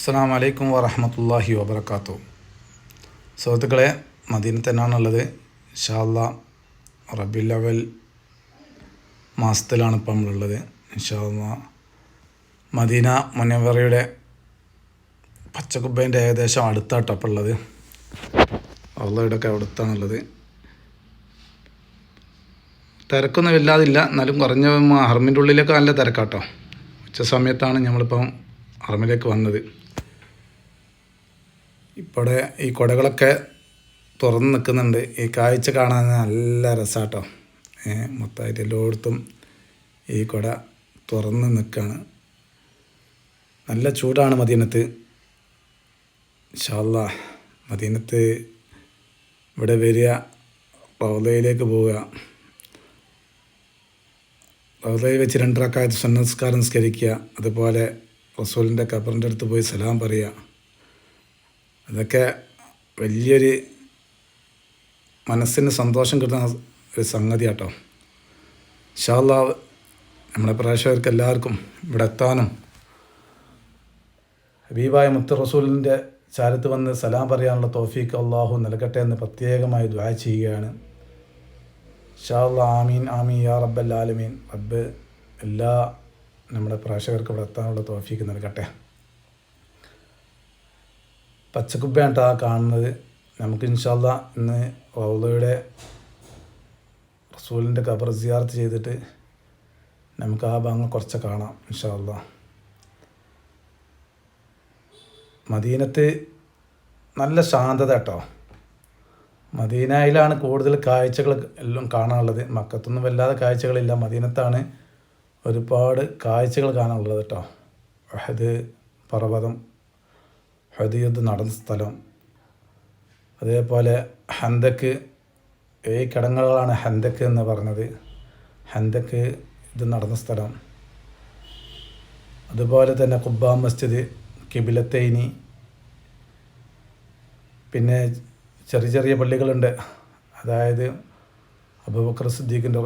അസ്സലാമു അലൈക്കും വറഹ്മത്തുള്ളാഹി വബറകാതുഹു. സുഹൃത്തുക്കളെ, മദീനയിൽ തന്നെയാണുള്ളത്. ഇൻഷാ അല്ലാഹ് റബീഉൽ അവ്വൽ മാസത്തിലാണ് ഇപ്പം നമ്മളുള്ളത്. ഇൻഷാ അല്ലാഹ് മദീന മുനവ്വറയുടെ പച്ചക്കുബ്ബേൻ്റെ ഏകദേശം അടുത്താട്ടോ അപ്പം ഉള്ളത്. അള്ളാഹുടെയൊക്കെ അടുത്താണുള്ളത്. തിരക്കൊന്നും ഇല്ലാതില്ല, എന്നാലും കുറഞ്ഞ ഹറമിൻ്റെ ഉള്ളിലൊക്കെ നല്ല തിരക്കാട്ടോ. ഉച്ച സമയത്താണ് നമ്മളിപ്പം ഹറമിലേക്ക് വന്നത്. ഇവിടെ ഈ കുടകളൊക്കെ തുറന്ന് നിൽക്കുന്നുണ്ട്. ഈ കാഴ്ച കാണാൻ നല്ല രസമാട്ടോ. മൊത്തമായിട്ട് എല്ലായിടത്തും ഈ കുട തുറന്ന് നിൽക്കുകയാണ്. നല്ല ചൂടാണ് മദീനത്ത്. ഇൻഷാ അല്ലാഹ് മദീനത്ത് ഇവിടെ വരിക, റൗളയിലേക്ക് പോവുക, റൗളയിൽ വെച്ച് 2 റക്അത്ത് സുന്നത്ത് നിസ്കാരം നിസ്കരിക്കുക, അതുപോലെ റസൂലിൻ്റെ ഖബറിൻ്റെ അടുത്ത് പോയി സലാം പറയുക. അതൊക്കെ വലിയൊരു മനസ്സിന് സന്തോഷം കിട്ടുന്ന ഒരു സംഗതി കേട്ടോ. ഇൻഷാ അല്ലാഹ് നമ്മുടെ പ്രേക്ഷകർക്ക് എല്ലാവർക്കും ഇവിടെ എത്താനും ഹബീബായ മുത്ത് റസൂലിൻ്റെ ചാരത്ത് വന്ന് സലാം പറയാനുള്ള തൗഫീഖ് അള്ളാഹു നൽകട്ടെ എന്ന് പ്രത്യേകമായി ദുആ ചെയ്യുകയാണ്. ഇൻഷാ അല്ലാഹ് ആമീൻ ആമീൻ യാ റബ്ബൽ ആലമീൻ. റബ്ബ് എല്ലാ നമ്മുടെ പ്രേക്ഷകർക്ക് ഇവിടെ എത്താനുള്ള തൗഫീഖ് നൽകട്ടെ. പച്ചക്കുബ്ബയാണ് ആ കാണുന്നത്. നമുക്ക് ഇൻഷാ അല്ലാഹ് ഇന്ന് റൗളയുടെ റസൂലിൻ്റെ ഖബർ സിയാറത്ത് ചെയ്തിട്ട് നമുക്ക് ആ ഭാഗം കുറച്ച് കാണാം ഇൻഷാ അല്ലാഹ്. മദീനത്ത് നല്ല ശാന്തത കേട്ടോ. മദീനയിലാണ് കൂടുതൽ കാഴ്ചകൾ എല്ലാം കാണാനുള്ളത്. മക്കത്തൊന്നും വല്ലാതെ കാഴ്ചകളില്ല. മദീനത്താണ് ഒരുപാട് കാഴ്ചകൾ കാണാനുള്ളത് കേട്ടോ. ഉഹദ് പർവ്വതം, ഉഹദ് യുദ്ധം നടന്ന സ്ഥലം, അതേപോലെ ഹന്തക്ക്, 7 കിടങ്ങുകളാണ് ഹന്തക്ക് എന്ന് പറഞ്ഞത്. ഹന്തക്ക് ഇത് നടന്ന സ്ഥലം. അതുപോലെ തന്നെ ഖുബ്ബ മസ്ജിദ്, കിബിലത്തൈനി, പിന്നെ ചെറിയ ചെറിയ പള്ളികളുണ്ട്. അതായത് അബൂബക്കർ സിദ്ദീഖിൻ്റെ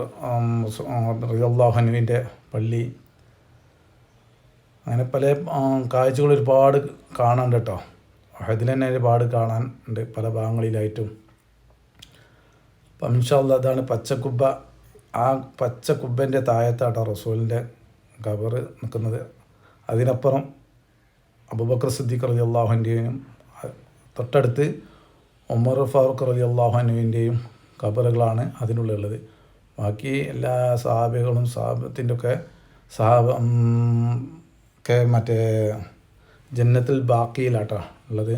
റളിയല്ലാഹു അൻഹുവിൻ്റെ പള്ളി, അങ്ങനെ പല കാഴ്ചകൾ ഒരുപാട് കാണാനുണ്ട് കേട്ടോ. ഉഹദിൽ തന്നെ ഒരുപാട് കാണാനുണ്ട് പല ഭാഗങ്ങളിലായിട്ടും. അപ്പം ഇൻഷാ അല്ലാഹ് അതാണ് പച്ചക്കുബ്ബ. ആ പച്ചക്കുബ്ബൻ്റെ താഴത്താട്ടോ റസൂലിൻ്റെ ഖബർ നിൽക്കുന്നത്. അതിനപ്പുറം അബൂബക്കർ സിദ്ദീഖ് റളിയല്ലാഹു അൻഹുവിനും തൊട്ടടുത്ത് ഉമർ ഫാറൂഖ് റളിയല്ലാഹു അൻഹുവിൻ്റെയും ഖബറുകളാണ് അതിനുള്ളിലുള്ളത്. ബാക്കി എല്ലാ സഹാബികളും സഹാബത്തിൻ്റെ ഒക്കെ ഒക്കെ മറ്റേ ജന്നത്തുൽ ബാക്കിയിലാട്ടോ ഉള്ളത്.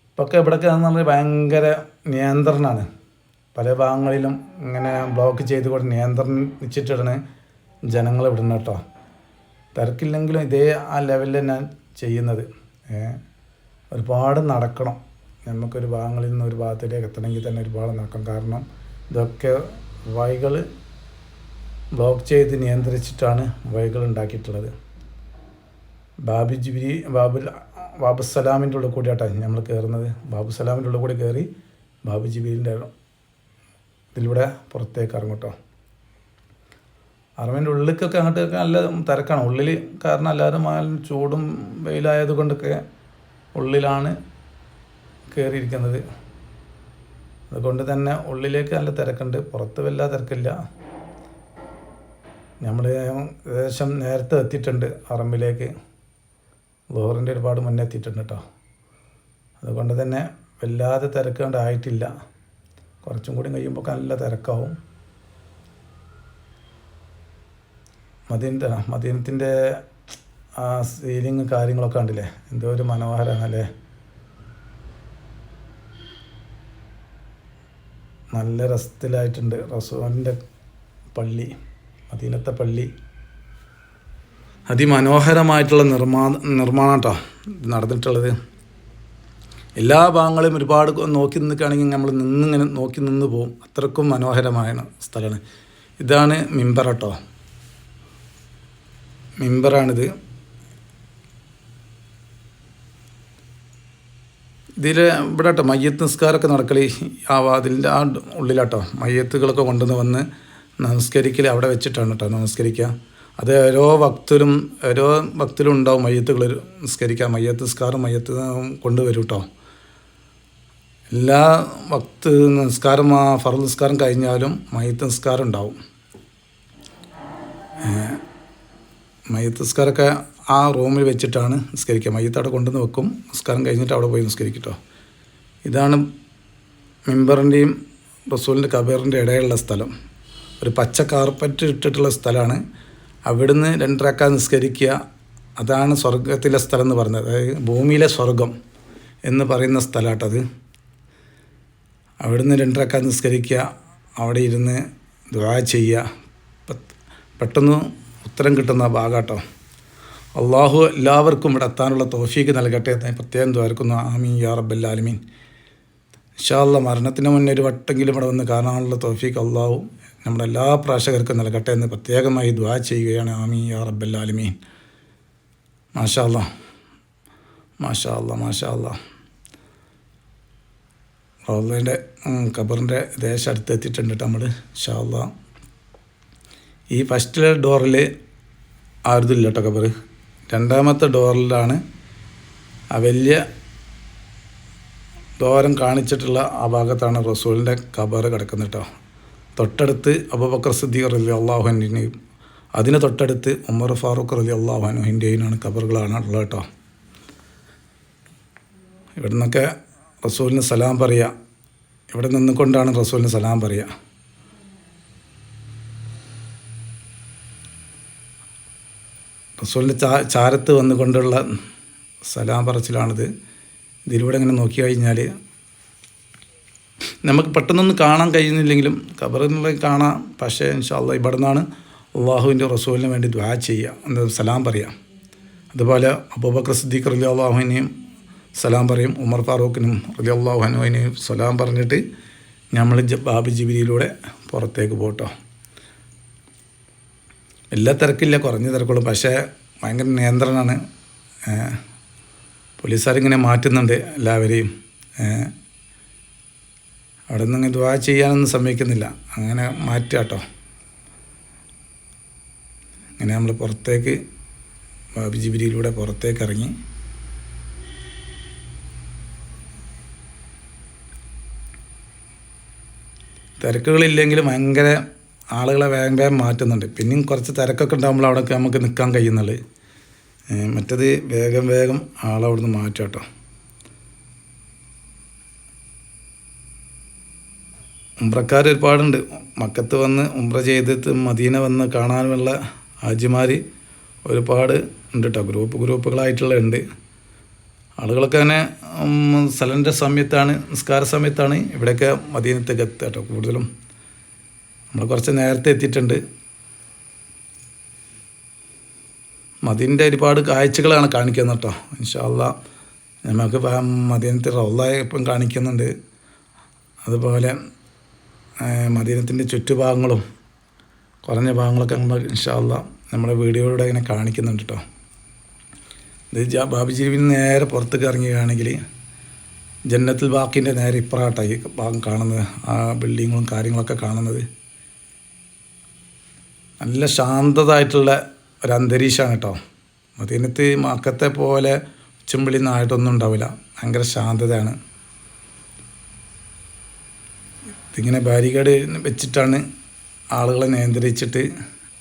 ഇപ്പൊക്കെ ഇവിടെയൊക്കെ എന്ന് പറഞ്ഞാൽ ഭയങ്കര നിയന്ത്രണമാണ്. പല ഭാഗങ്ങളിലും ഇങ്ങനെ ബ്ലോക്ക് ചെയ്തുകൊണ്ട് നിയന്ത്രണിച്ചിട്ടാണ് ജനങ്ങൾ വിടുന്നത് കേട്ടോ. തിരക്കില്ലെങ്കിലും ഇതേ ആ ലെവലിൽ തന്നെയാണ് ചെയ്യുന്നത്. ഒരുപാട് നടക്കണം. നമുക്കൊരു ഭാഗങ്ങളിൽ നിന്ന് ഒരു ഭാഗത്തിലേക്ക് എത്തണമെങ്കിൽ തന്നെ ഒരുപാട് നടക്കണം. കാരണം ഇതൊക്കെ വഴികൾ ബ്ലോക്ക് ചെയ്ത് നിയന്ത്രിച്ചിട്ടാണ് വഴികൾ ഉണ്ടാക്കിയിട്ടുള്ളത്. ബാബുസലാമിൻ്റെ ഉള്ളിൽ കൂടിയാട്ടോ നമ്മൾ കയറുന്നത്. ബാബുസലാമിൻ്റെ ഉള്ളിൽ കൂടി കയറി ബാബു ജിബീലിൻ്റെ ഇതിലൂടെ പുറത്തേക്ക് ഇറങ്ങും കേട്ടോ. അറമിൻ്റെ ഉള്ളിലേക്കൊക്കെ അങ്ങോട്ടൊക്കെ നല്ല തിരക്കാണ്. ഉള്ളിൽ കാരണം എല്ലാവരും ചൂടും വെയിലായത് കൊണ്ടൊക്കെ ഉള്ളിലാണ് കയറിയിരിക്കുന്നത്. അതുകൊണ്ട് തന്നെ ഉള്ളിലേക്ക് നല്ല തിരക്കുണ്ട്. പുറത്ത് വല്ലാ തിരക്കില്ല. നമ്മൾ ഏകദേശം നേരത്തെ എത്തിയിട്ടുണ്ട് ഹറമിലേക്ക്. ളുഹറിൻ്റെ ഒരുപാട് മുന്നേ എത്തിയിട്ടുണ്ട് കേട്ടോ. അതുകൊണ്ട് തന്നെ വല്ലാതെ തിരക്ക് ആയിട്ടില്ല. കുറച്ചും കൂടി കഴിയുമ്പോൾ നല്ല തിരക്കാവും. മദീനത്തിൻ്റെ ആ സീലിങ് കാര്യങ്ങളൊക്കെ ഉണ്ടല്ലേ, എന്തോ ഒരു മനോഹരമാണല്ലേ. നല്ല രസത്തിലായിട്ടുണ്ട്. റസൂലിൻ്റെ പള്ളി, മദീനത്തെ പള്ളി അതിമനോഹരമായിട്ടുള്ള നിർമ്മാണം കേട്ടോ നടന്നിട്ടുള്ളത്. എല്ലാ ഭാഗങ്ങളും ഒരുപാട് നോക്കി നിൽക്കുകയാണെങ്കിൽ നമ്മൾ നിന്നിങ്ങനെ നോക്കി നിന്ന് പോകും. അത്രക്കും മനോഹരമായ സ്ഥലമാണ്. ഇതാണ് മിമ്പർ കേട്ടോ. മിമ്പറാണിത്. ഇതിൽ ഇവിടെ കേട്ടോ മയ്യത്ത് നിസ്കാരമൊക്കെ നടക്കൽ ആ വാതിലിൻ്റെ ആ ഉള്ളിലാട്ടോ. മയ്യത്തുകളൊക്കെ കൊണ്ടുവന്ന് നമസ്കരിക്കൽ അവിടെ വെച്ചിട്ടാണ് കേട്ടോ നമസ്കരിക്കുക. അത് ഓരോ ഭക്തിലും ഉണ്ടാവും മയ്യത്തുകൾ നിസ്കരിക്കാൻ. മയ്യത്ത് നിസ്കാരം മയ്യത്ത് കൊണ്ടുവരും കേട്ടോ. എല്ലാ നിസ്കാരം ഫർദ് നിസ്കാരം കഴിഞ്ഞാലും മയ്യത്ത് നിസ്കാരം ഉണ്ടാവും. മയ്യത്ത് നിസ്കാരമൊക്കെ ആ റൂമിൽ വെച്ചിട്ടാണ് നിസ്കരിക്കുക. മയ്യത്ത് അവിടെ കൊണ്ടുവന്ന് വെക്കും. നിസ്കാരം കഴിഞ്ഞിട്ട് അവിടെ പോയി നിസ്കരിക്കും കേട്ടോ. ഇതാണ് മിമ്പറിൻ്റെയും റസൂലിൻ്റെ ഖബറിൻ്റെ ഇടയിലുള്ള സ്ഥലം. ഒരു പച്ച കാർപ്പറ്റ് ഇട്ടിട്ടുള്ള സ്ഥലമാണ്. അവിടുന്ന് 2 റക്അത്ത് നിസ്കരിക്കുക. അതാണ് സ്വർഗത്തിലെ സ്ഥലം എന്ന് പറയുന്നത്. അതായത് ഭൂമിയിലെ സ്വർഗം എന്ന് പറയുന്ന സ്ഥലമാട്ടത്. അവിടുന്ന് 2 റക്അത്ത് നിസ്കരിക്കുക, അവിടെ ഇരുന്ന് ദുആ ചെയ്യുക. പെട്ടെന്ന് ഉത്തരം കിട്ടുന്ന ഭാഗാട്ടോ. അള്ളാഹു എല്ലാവർക്കും ഇവിടെ എത്താനുള്ള തൗഫീക്ക് നൽകട്ടെ എന്ന് പ്രത്യേകം ദ്വാരക്കുന്നു. ആമീൻ യാ റബ്ബൽ ആലമീൻ. ഇൻഷാ അല്ലാഹ് മരണത്തിന് മുന്നേ ഒരു വട്ടെങ്കിലും ഇവിടെ വന്ന് കാണാനുള്ള തൗഫീക്ക് അള്ളാഹു നമ്മുടെ എല്ലാ പ്രേക്ഷകർക്കും നൽകട്ടെ എന്ന് പ്രത്യേകമായി ദുആ ചെയ്യുകയാണ്. ആമീൻ യാ റബ്ബൽ ആലമീൻ. മാഷാ അല്ലാഹ് മാഷാ അല്ലാഹ് മാഷാ അല്ലാഹ്. റൗളയുടെ ഖബറിൻ്റെ ദേശം അടുത്തെത്തിയിട്ടുണ്ട് നമ്മൾ. ഇൻഷാ അല്ലാഹ് ഈ ഫസ്റ്റിലെ ഡോറിൽ ആരുതില്ല കേട്ടോ ഖബർ. 2ാമത്തെ ഡോറിലാണ് ആ വലിയ ദ്വാരം കാണിച്ചിട്ടുള്ള ആ ഭാഗത്താണ് റസൂലിൻ്റെ ഖബർ കിടക്കുന്നത് കേട്ടോ. തൊട്ടടുത്ത് അബൂബക്കർ സിദ്ദീഖ് റളിയല്ലാഹു അൻഹുവിൻ്റെയും അതിന് തൊട്ടടുത്ത് ഉമർ ഫാറൂഖ് റളിയല്ലാഹു അൻഹുവിൻ്റെയും ഖബറുകളാണ് ഉള്ളത് കേട്ടോ. ഇവിടെ നിന്നൊക്കെ റസൂലിന് സലാം പറയുക. ഇവിടെ നിന്നുകൊണ്ടാണ് റസൂലിന് സലാം പറയുക. റസൂലിൻ്റെ ചാരത്ത് വന്നുകൊണ്ടുള്ള സലാം പറച്ചിലാണിത്. ഇതിലൂടെ ഇങ്ങനെ നോക്കി കഴിഞ്ഞാൽ നമുക്ക് പെട്ടെന്നൊന്നും കാണാൻ കഴിയുന്നില്ലെങ്കിലും ഖബറിനുള്ള കാണാം. പക്ഷേ ഇൻഷാ അല്ലാഹ് ഇവിടെ നിന്നാണ് അള്ളാഹുവിൻ്റെ റസൂലിന് വേണ്ടി ദുആ ചെയ്യുക, എന്താ സലാം പറയുക. അതുപോലെ അബൂബക്കർ സിദ്ദീഖ് റളിയല്ലാഹു അൻഹുവിനെയും സലാം പറയും. ഉമർ ഫാറൂഖിനും റളിയല്ലാഹു അൻഹുവിനെയും സലാം പറഞ്ഞിട്ട് നമ്മൾ ബാബ് ജിബ്രീലിലൂടെ പുറത്തേക്ക് പോട്ടോ. എല്ലാ തിരക്കില്ല, കുറഞ്ഞ തിരക്കുള്ളൂ. പക്ഷേ ഭയങ്കര നിയന്ത്രണമാണ്. പോലീസുകാരിങ്ങനെ മാറ്റുന്നുണ്ട് എല്ലാവരെയും. അവിടെ നിന്ന് ദുആ ചെയ്യാനൊന്നും സമ്മതിക്കുന്നില്ല. അങ്ങനെ മാറ്റുക കേട്ടോ. അങ്ങനെ നമ്മൾ പുറത്തേക്ക് ബാബ് ജിബ്രീലിലൂടെ പുറത്തേക്ക് ഇറങ്ങി. തിരക്കുകളില്ലെങ്കിലും ഭയങ്കര ആളുകളെ വേഗം വേഗം മാറ്റുന്നുണ്ട്. പിന്നെയും കുറച്ച് തിരക്കൊക്കെ ഉണ്ടാകുമ്പോൾ അവിടെയൊക്കെ നമുക്ക് നിൽക്കാൻ കഴിയുന്നുള്ളു. മറ്റത് വേഗം വേഗം ആളവിടുന്ന് മാറ്റുക കേട്ടോ. ഉംറക്കാർ ഒരുപാടുണ്ട്. മക്കത്ത് വന്ന് ഉംറ ചെയ്തിട്ട് മദീന വന്ന് കാണാനുള്ള ഹാജിമാർ ഒരുപാട് ഉണ്ട് കേട്ടോ. ഗ്രൂപ്പുകളായിട്ടുള്ള ഉണ്ട്. ആളുകളൊക്കെ അങ്ങനെ സലൻ്റെ സമയത്താണ്, നിസ്കാര സമയത്താണ് ഇവിടെയൊക്കെ മദീനത്തേക്ക് എത്തുക കേട്ടോ. കൂടുതലും നമ്മൾ കുറച്ച് നേരത്തെ എത്തിയിട്ടുണ്ട്. മദീനൻ്റെ ഒരുപാട് കാഴ്ചകളാണ് കാണിക്കുന്നത് കേട്ടോ. ഇൻഷാ അല്ലാഹ് നമുക്ക് മദീനത്തെ റൗള ഇപ്പം കാണിക്കുന്നുണ്ട്. അതുപോലെ മദീനത്തിൻ്റെ ചുറ്റുഭാഗങ്ങളും കുറഞ്ഞ ഭാഗങ്ങളൊക്കെ നമ്മൾ ഇൻഷാ അല്ലാഹ് നമ്മുടെ വീഡിയോയിലൂടെ ഇങ്ങനെ കാണിക്കുന്നുണ്ട് കേട്ടോ. ഇത് ബാബ് ജിബ്രീലിൽ നേരെ പുറത്തേക്ക് ഇറങ്ങുകയാണെങ്കിൽ ജന്നത്തുൽ ബാഖിൻ്റെ നേരെ ഇപ്പുറമായിട്ടാണ് ഈ ഭാഗം കാണുന്നത്. ആ ബിൽഡിങ്ങും കാര്യങ്ങളൊക്കെ കാണുന്നത് നല്ല ശാന്തതായിട്ടുള്ള ഒരു അന്തരീക്ഷമാണ് കേട്ടോ. മദീനത്ത് മക്കത്തെ പോലെ ഉച്ചമ്പിളി നായിട്ടൊന്നും ഉണ്ടാവില്ല. ഭയങ്കര ശാന്തതയാണ്. ഇതിങ്ങനെ ബാരിക്കേഡ് വെച്ചിട്ടാണ് ആളുകളെ നിയന്ത്രിച്ചിട്ട്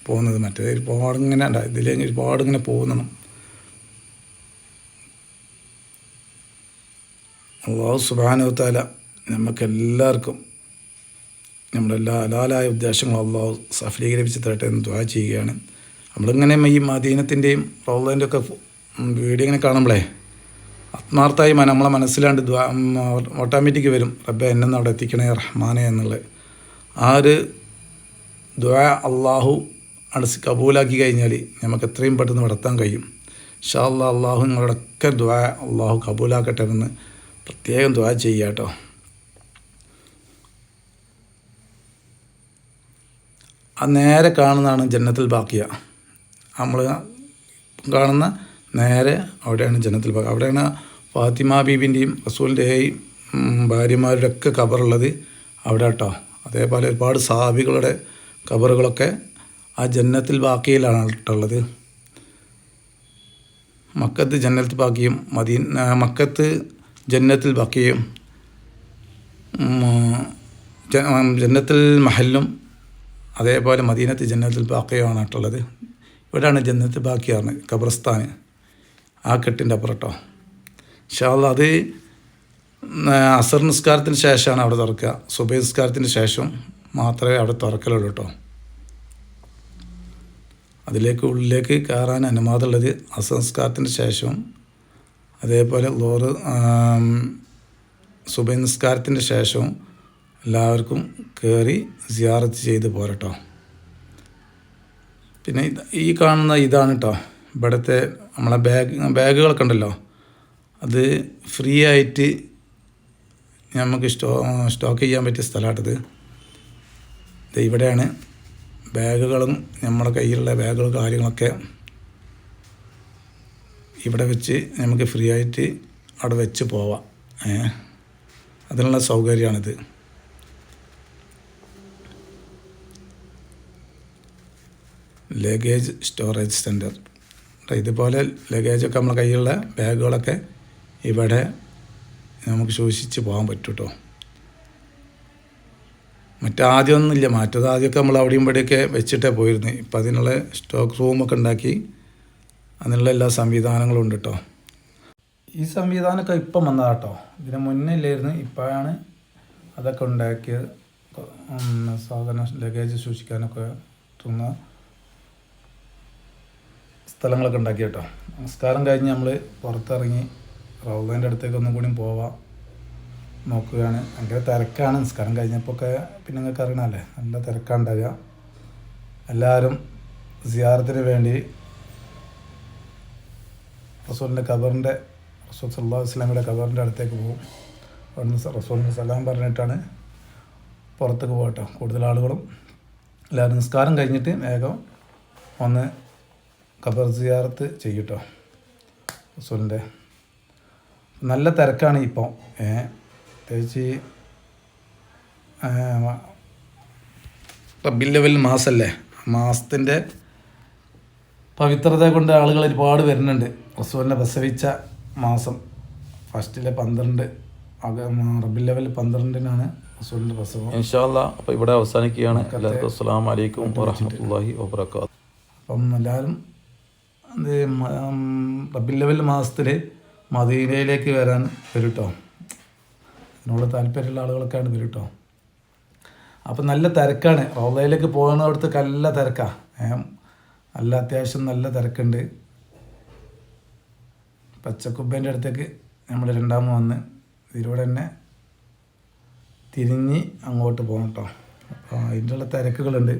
പോകുന്നത്. മറ്റേ ഒരുപാട് ഇങ്ങനെ ഉണ്ടാവും. ഇതിൽ ഒരുപാട് ഇങ്ങനെ പോകുന്നു. അല്ലാഹു സുബ്ഹാനഹു വ തആല നമുക്കെല്ലാവർക്കും നമ്മുടെ എല്ലാ ഹലാലായ ഉദ്ദേശങ്ങളും അല്ലാഹു സഫലീകരിപ്പിച്ച് തരട്ടെ എന്ന് ദുആ ചെയ്യുകയാണ്. നമ്മളിങ്ങനെ ഈ മദീനത്തിൻ്റെയും റൗളേൻ്റെ ഒക്കെ വീഡിയോ ഇങ്ങനെ കാണുമ്പോഴേ ആത്മാർത്ഥമായി നമ്മളെ മനസ്സിലാണ്ട് ഓട്ടോമാറ്റിക് വരും, റബ്ബേ എന്നെ അവിടെ എത്തിക്കണേ റഹ്മാനെ എന്നുള്ളത്. ആ ഒരു ദുആ അള്ളാഹു കബൂലാക്കി കഴിഞ്ഞാൽ നമുക്ക് എത്രയും പെട്ടെന്ന് നടത്താൻ കഴിയും. ഇൻഷാ അല്ലാഹ് അള്ളാഹു നിങ്ങളുടെയൊക്കെ ദുആ അള്ളാഹു കബൂലാക്കട്ടെ എന്ന് പ്രത്യേകം ദുആ ചെയ്യുക കേട്ടോ. ആ നേരെ കാണുന്നതാണ് ജന്നത്തുൽ ബാഖിയ. നമ്മൾ കാണുന്ന നേരെ അവിടെയാണ് ജന്നത്തുൽ ബാഖിയ. അവിടെയാണ് ഫാത്തിമ ബീബിൻ്റെയും റസൂലിൻ്റെയും ഭാര്യമാരുടെ ഒക്കെ ഖബറുള്ളത് അവിടെ കേട്ടോ. അതേപോലെ ഒരുപാട് സഹാബികളുടെ ഖബറുകളൊക്കെ ആ ജന്നത്തുൽ ബാക്കിയിലാണ് ഉള്ളത്. മക്കത്ത് ജന്നത്തുൽ ബാക്കിയും മക്കത്ത് ജന്നത്തുൽ ബാക്കിയും ജന്നത്തുൽ മഹല്ലും അതേപോലെ മദീനത്ത് ജന്നത്തുൽ ബാക്കിയുമാണ് ഉള്ളത്. ഇവിടെയാണ് ജന്നത്തുൽ ബാക്കിയാണ് ഖബർസ്ഥാൻ, ആ കെട്ടിൻ്റെ അപ്പുറട്ടോ. ഇൻഷാ അല്ലാഹ് അത് അസർ നിസ്കാരത്തിന് ശേഷമാണ് അവിടെ തുറക്കുക. സുബഹി നിസ്കാരത്തിന് ശേഷം മാത്രമേ അവിടെ തുറക്കലുള്ളൂ കേട്ടോ. ഉള്ളിലേക്ക് കയറാൻ അനുവാദമുള്ളത് അസർ നിസ്കാരത്തിന് ശേഷം, അതേപോലെ സുബഹി നിസ്കാരത്തിൻ്റെ ശേഷവും എല്ലാവർക്കും കയറി സിയാറത്ത് ചെയ്ത് പോരട്ടോ. പിന്നെ ഈ കാണുന്ന ഇതാണ് കേട്ടോ ഇവിടുത്തെ നമ്മളെ ബാഗുകളൊക്കെ ഉണ്ടല്ലോ, അത് ഫ്രീ ആയിട്ട് നമുക്ക് സ്റ്റോക്ക് ചെയ്യാൻ പറ്റിയ സ്ഥലമാണിത്. ഇവിടെയാണ് ബാഗുകളും നമ്മുടെ കയ്യിലുള്ള ബാഗുകളും കാര്യങ്ങളൊക്കെ ഇവിടെ വെച്ച് നമുക്ക് ഫ്രീ ആയിട്ട് അവിടെ വെച്ച് പോവാം. അതിനുള്ള സൗകര്യമാണിത്. Luggage storage centre. ഇതുപോലെ ലഗേജൊക്കെ നമ്മുടെ കയ്യിലുള്ള ബാഗുകളൊക്കെ ഇവിടെ നമുക്ക് സൂക്ഷിച്ച് പോകാൻ പറ്റും കേട്ടോ. മറ്റാദ്യമൊന്നുമില്ല, ആദ്യമൊക്കെ നമ്മൾ അവിടെയും ഇവിടെയൊക്കെ വെച്ചിട്ടേ പോയിരുന്നു. ഇപ്പം അതിനുള്ള സ്റ്റോക്ക് റൂമൊക്കെ ഉണ്ടാക്കി അതിനുള്ള എല്ലാ സംവിധാനങ്ങളും ഉണ്ട് കേട്ടോ. ഈ സംവിധാനമൊക്കെ ഇപ്പം വന്നതാണ് കേട്ടോ, ഇതിന് മുന്നേ ഇല്ലായിരുന്നു. ഇപ്പോഴാണ് അതൊക്കെ ഉണ്ടാക്കിയത്. സാധനം ലഗേജ് സൂക്ഷിക്കാനൊക്കെ പറ്റുന്ന സ്ഥലങ്ങളൊക്കെ ഉണ്ടാക്കി കേട്ടോ. നമസ്കാരം കഴിഞ്ഞ് നമ്മൾ പുറത്തിറങ്ങി റൗളേൻ്റെ അടുത്തേക്ക് ഒന്നും കൂടി പോവാം നോക്കുകയാണ്. ഭയങ്കര തിരക്കാണ്. നിസ്കാരം കഴിഞ്ഞപ്പോൾ ഒക്കെ പിന്നെ നിങ്ങൾക്ക് അറിയണമല്ലേ, നല്ല തിരക്കാണ് ഉണ്ടാകുക. എല്ലാവരും സിയാറത്തിന് വേണ്ടി റസൂലിൻ്റെ ഖബറിൻ്റെ റസൂൽ സല്ലല്ലാഹു അലൈഹി വസല്ലമയുടെ ഖബറിൻ്റെ അടുത്തേക്ക് പോകും. അവിടുന്ന് റസൂലിന് സലാം പറഞ്ഞിട്ടാണ് പുറത്തേക്ക് പോകട്ടോ. കൂടുതൽ ആളുകളും എല്ലാവരും നിസ്കാരം കഴിഞ്ഞിട്ട് വേഗം ഒന്ന് ഖബർ സിയാറത്ത് ചെയ്യട്ടോ റസൂലിൻ്റെ. നല്ല തിരക്കാണ് ഇപ്പോൾ. പ്രത്യേകിച്ച് റബീഉൽ അവ്വൽ മാസമല്ലേ, മാസത്തിൻ്റെ പവിത്രത കൊണ്ട് ആളുകൾ ഒരുപാട് വരുന്നുണ്ട്. റസൂലിനെ പ്രസവിച്ച മാസം ഫസ്റ്റിലെ 12 റബീഉൽ അവ്വൽ 12-നാണ് റസൂലിൻ്റെ പ്രസവം. ഇൻഷാ അല്ലാഹ് അപ്പോൾ ഇവിടെ അവസാനിക്കുകയാണ്. എല്ലാവർക്കും അസ്സലാമു അലൈക്കും വറഹ്മത്തുള്ളാഹി വബറകാതുഹു. അപ്പം എല്ലാവരും റബീഉൽ അവ്വൽ മാസത്തിൽ മദീനയിലേക്ക് വരാൻ വരും കേട്ടോ. അതിനോട് താല്പര്യമുള്ള ആളുകളൊക്കെയാണ് വരും കേട്ടോ. അപ്പം നല്ല തിരക്കാണ്. റൗളയിലേക്ക് പോകുന്നിടത്ത് നല്ല തിരക്കാണ്. നല്ല അത്യാവശ്യം നല്ല തിരക്കുണ്ട്. പച്ചക്കുബ്ബേൻ്റെ അടുത്തേക്ക് നമ്മൾ രണ്ടാമത് വന്ന് ഇതിലൂടെ തന്നെ തിരിഞ്ഞ് അങ്ങോട്ട് പോകണം കേട്ടോ. അപ്പോൾ അതിൻ്റെ തിരക്കുകളുണ്ട്.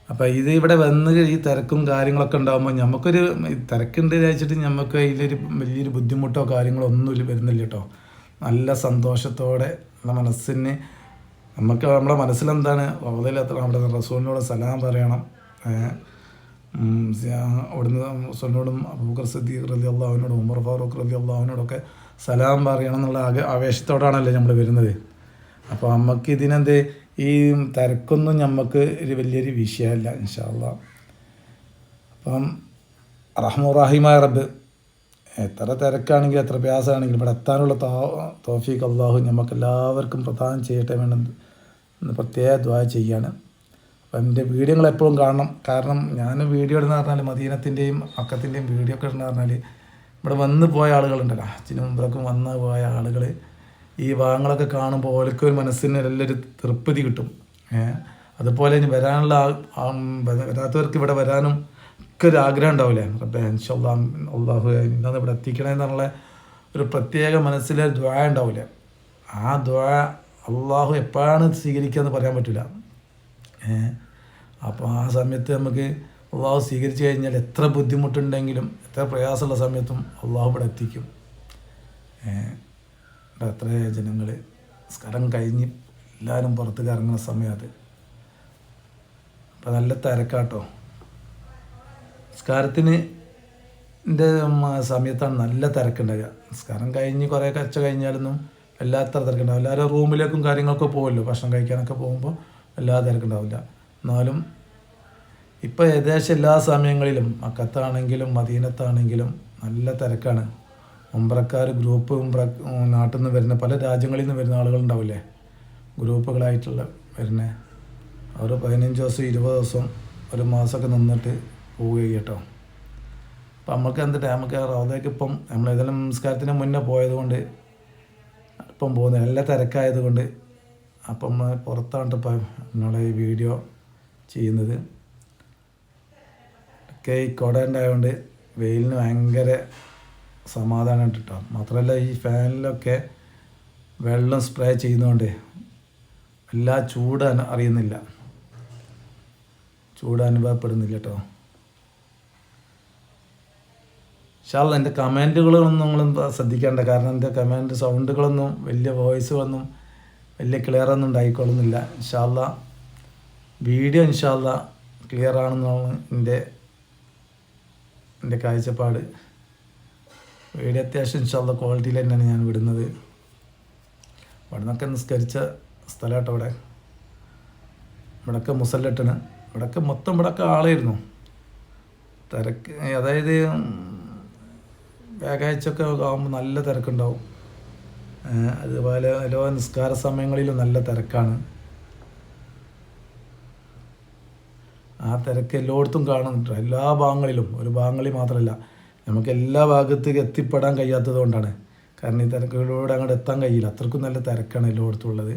അപ്പോൾ ഇത് ഇവിടെ വന്ന് ഈ തിരക്കും കാര്യങ്ങളൊക്കെ ഉണ്ടാകുമ്പോൾ നമുക്കൊരു തിരക്കുണ്ട് വിചാരിച്ചിട്ട് നമുക്ക് അതിലൊരു വലിയൊരു ബുദ്ധിമുട്ടോ കാര്യങ്ങളോ ഒന്നും വരുന്നില്ല കേട്ടോ. നല്ല സന്തോഷത്തോടെ നമ്മുടെ മനസ്സിന് നമ്മുടെ മനസ്സിലെന്താണ് നമ്മുടെ റസൂലിനോട് സലാം പറയണം. അവിടുന്ന് റസൂലിനോടും അബൂബക്കർ സിദ്ദീഖ് റളിയല്ലാഹു അൻഹുവിനോടും ഉമർ ഫാറൂഖ് റളിയല്ലാഹു അൻഹുവിനോടൊക്കെ സലാം പറയണം എന്നുള്ള ആവേശത്തോടാണല്ലേ നമ്മൾ വരുന്നത്. അപ്പോൾ നമുക്ക് ഇതിനെന്ത് ഈ തിരക്കൊന്നും നമുക്ക് ഒരു വലിയൊരു വിഷയമല്ല ഇൻഷാ അല്ലാഹ്. അപ്പം റഹ്മാനുർ റബ്ബ് എത്ര തിരക്കാണെങ്കിലും എത്ര പ്രയാസമാണെങ്കിലും ഇവിടെ എത്താനുള്ള തൗഫീഖ് അല്ലാഹു നമുക്കെല്ലാവർക്കും പ്രദാനം ചെയ്യട്ടെ വേണമെന്ന് പ്രത്യേക ദുആ ചെയ്യാണ്. അപ്പം എൻ്റെ വീഡിയോകൾ എപ്പോഴും കാണണം. കാരണം ഞാൻ വീഡിയോ ഇടുന്ന പറഞ്ഞാൽ മദീനത്തിൻ്റെയും മക്കത്തിൻ്റെയും വീഡിയോ ഒക്കെ ഇടുന്ന പറഞ്ഞാൽ ഇവിടെ വന്ന് പോയ ആളുകളുണ്ടല്ലോ, അച്ഛനും മുമ്പൊക്കെ വന്ന് പോയ ആളുകൾ ഈ ഭാഗങ്ങളൊക്കെ കാണുമ്പോൾ ഓർക്ക് ഒരു മനസ്സിന് നല്ലൊരു തൃപ്തി കിട്ടും. അതുപോലെ ഇനി വരാനുള്ള വരാത്തവർക്ക് ഇവിടെ വരാനും ഒക്കെ ഒരു ആഗ്രഹം ഉണ്ടാവില്ലേ. റബ്ബേ ഇൻഷാ അല്ലാഹ് അല്ലാഹു ഇന്നത് ഇവിടെ എത്തിക്കണമെന്നുള്ള ഒരു പ്രത്യേക മനസ്സിലെ ദുആ ഉണ്ടാവില്ലേ. ആ ദുആ അള്ളാഹു എപ്പോഴാണ് സ്വീകരിക്കുക എന്ന് പറയാൻ പറ്റില്ല. അപ്പോൾ ആ സമയത്ത് നമുക്ക് അള്ളാഹു സ്വീകരിച്ചു കഴിഞ്ഞാൽ എത്ര ബുദ്ധിമുട്ടുണ്ടെങ്കിലും എത്ര പ്രയാസമുള്ള സമയത്തും അള്ളാഹു ഇവിടെ എത്തിക്കും. എത്ര ജനങ്ങൾ നിസ്കാരം കഴിഞ്ഞ് എല്ലാവരും പുറത്തേക്ക് ഇറങ്ങുന്ന സമയം അത്. അപ്പം നല്ല തിരക്കാട്ടോ. നിസ്കാരത്തിന് സമയത്താണ് നല്ല തിരക്കുണ്ടാകുക. നിസ്കാരം കഴിഞ്ഞ് കുറേ കച്ച കഴിഞ്ഞാലൊന്നും വല്ലാത്ത തിരക്കുണ്ടാവും. എല്ലാവരും റൂമിലേക്കും കാര്യങ്ങളൊക്കെ പോകുമല്ലോ, ഭക്ഷണം കഴിക്കാനൊക്കെ പോകുമ്പോൾ എല്ലാ തിരക്കുണ്ടാവില്ല. എന്നാലും ഇപ്പോൾ ഏകദേശം എല്ലാ സമയങ്ങളിലും മക്കത്താണെങ്കിലും മദീനത്താണെങ്കിലും നല്ല തിരക്കാണ്. ഉംറക്കാർ ഗ്രൂപ്പ് നാട്ടിൽ നിന്ന് വരുന്ന പല രാജ്യങ്ങളിൽ നിന്ന് വരുന്ന ആളുകളുണ്ടാവില്ലേ, ഗ്രൂപ്പുകളായിട്ടുള്ള വരുന്ന അവർ 15 ദിവസം 20 ദിവസം ഒരു മാസമൊക്കെ നിന്നിട്ട് പോവുകയും കേട്ടോ. അപ്പം നമുക്ക് റൗദയ്ക്ക് ഇപ്പം നമ്മൾ ഏതെങ്കിലും നമസ്കാരത്തിന് മുന്നേ പോയതുകൊണ്ട് ഇപ്പം പോകുന്നത് നല്ല തിരക്കായതുകൊണ്ട് അപ്പം പുറത്താണ് ഇപ്പം നമ്മളെ ഈ വീഡിയോ ചെയ്യുന്നത്. ഒക്കെ ഈ കുട ഉണ്ടായതുകൊണ്ട് വെയിലിന് ഭയങ്കര സമാധാനം കേട്ടോ. മാത്രമല്ല ഈ ഫാനിലൊക്കെ വെള്ളം സ്പ്രേ ചെയ്യുന്നതുകൊണ്ട് എല്ലാ ചൂട് അറിയുന്നില്ല, ചൂട് അനുഭവപ്പെടുന്നില്ല കേട്ടോ. ഇൻഷാല്ലാ എൻ്റെ കമൻറ്റുകളൊന്നും നിങ്ങളും ശ്രദ്ധിക്കേണ്ട, കാരണം എൻ്റെ കമൻറ്റ് സൗണ്ടുകളൊന്നും വലിയ വോയിസുകളൊന്നും വലിയ ക്ലിയറൊന്നും ഉണ്ടായിക്കൊള്ളുന്നില്ല. ഇൻഷാല്ലാ വീഡിയോ ഇൻഷാല്ലാ ക്ലിയർ ആണെന്നാണ് എൻ്റെ കാഴ്ചപ്പാട്. വീഡിയോ അത്യാവശ്യം ഇൻഷാല്ലാ ക്വാളിറ്റിയിൽ തന്നെയാണ് ഞാൻ വിടുന്നത്. ഇവിടെ നിന്നൊക്കെ നിസ്കരിച്ച സ്ഥലം കേട്ടോ. ഇവിടെയൊക്കെ മുസല്ലിട്ടാണ്, ഇവിടെയൊക്കെ ആളായിരുന്നു. തിരക്ക് അതായത് വ്യാഴാഴ്ചയൊക്കെ ആകുമ്പോൾ നല്ല തിരക്കുണ്ടാവും. അതുപോലെ ഓരോ നിസ്കാര സമയങ്ങളിലും നല്ല തിരക്കാണ്. ആ തിരക്ക് എല്ലായിടത്തും കാണുന്നുണ്ട്, എല്ലാ ഭാഗങ്ങളിലും. ഒരു ഭാഗങ്ങളിൽ മാത്രമല്ല, നമുക്ക് എല്ലാ ഭാഗത്തേക്ക് എത്തിപ്പെടാൻ കഴിയാത്തത് കൊണ്ടാണ്. കാരണം ഈ തിരക്കുകളിലൂടെ അങ്ങോട്ട് എത്താൻ കഴിയില്ല, അത്രക്കും നല്ല തിരക്കാണ് എല്ലായിടത്തും ഉള്ളത്.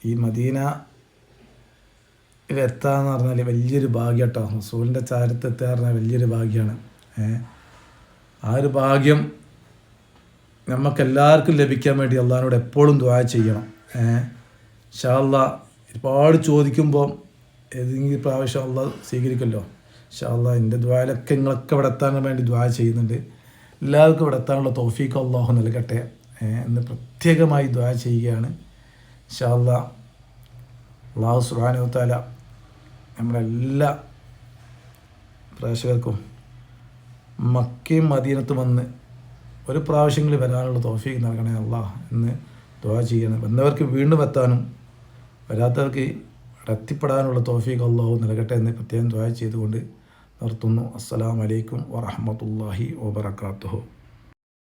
ഈ മദീന എത്താന്ന് പറഞ്ഞാൽ വലിയൊരു ഭാഗ്യം കേട്ടോ. റസൂലിൻ്റെ ചാരത്ത് എത്തുക പറഞ്ഞാൽ വലിയൊരു ഭാഗ്യമാണ്. ആ ഒരു ഭാഗ്യം നമുക്കെല്ലാവർക്കും ലഭിക്കാൻ വേണ്ടി അള്ളാഹിനോട് എപ്പോഴും ദുആ ചെയ്യണം. ഇൻഷാ അല്ലാഹ് ഒരുപാട് ചോദിക്കുമ്പോൾ ഏതെങ്കിലും പ്രാവശ്യം അള്ളാഹ് സ്വീകരിക്കുമല്ലോ. ഇൻഷാ അല്ലാഹ് എൻ്റെ ദുആയിലൊക്കെ നിങ്ങളൊക്കെ ഇവിടെ എത്താൻ വേണ്ടി ദുആ ചെയ്യുന്നുണ്ട്. എല്ലാവർക്കും ഇവിടെ എത്താനുള്ള തൗഫീഖ് അള്ളാഹു നൽകട്ടെ എന്ന് പ്രത്യേകമായി ദുആ ചെയ്യുകയാണ്. ഇൻഷാ അല്ലാഹ് അല്ലാഹു സുബ്ഹാനഹു വ തആല നമ്മളെല്ലാ പ്രേക്ഷകർക്കും മക്കയും മദീനത്തും വന്ന് ഒരു പ്രാവശ്യങ്ങളിൽ വരാനുള്ള തൗഫീഖ് നൽകണേ അല്ലാഹ് എന്ന് ദുആ ചെയ്യണം. വന്നവർക്ക് വീണ്ടും എത്താനും വരാത്തവർക്ക് എത്തിപ്പെടാനുള്ള തൗഫീഖ് അല്ലാഹു നൽകട്ടെ എന്ന് പ്രത്യേകം ദുആ ചെയ്തുകൊണ്ട് നിർത്തുന്നു. അസ്സലാമു അലൈക്കും വറഹ്മത്തുള്ളാഹി വബറകാതുഹു.